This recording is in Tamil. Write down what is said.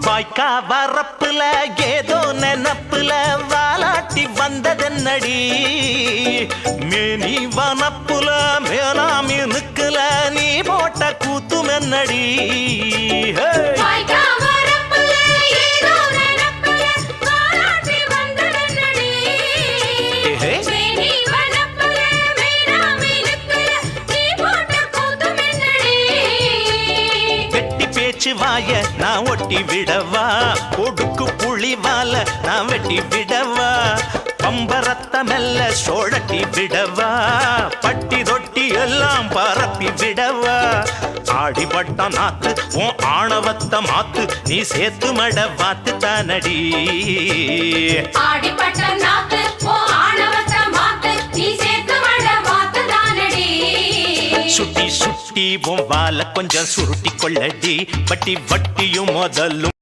வாய்க்கா வரப்புல ஏதோ நெனப்புல வாலாட்டி வந்ததென்னடி மேனி வனப்புல மேலாமி நிக்கல நீ போட்ட கூத்துமென்னடி வாய நான் ஒட்டி விடவா கொடுக்கு புளிவால நான் வெட்டி விடவா பம்பரத்த மெல்ல சோழட்டி விடவா பட்டி தொட்டி எல்லாம் பரப்பி விடவா ஆடிப்பட்ட நாத்து உன் ஆணவத்த மாத்து நீ சேத்து மட வாத்து தானடி ஆடிப்பட்ட நாத்து உன் ஆணவத்த மாத்து நீ சேத்து மட வாத்து தானடி சுட்டி சுட்டி உன் வால கொஞ்சம் சுருட்டி கொள்ளடி வட்டி வட்டியும் முதலும்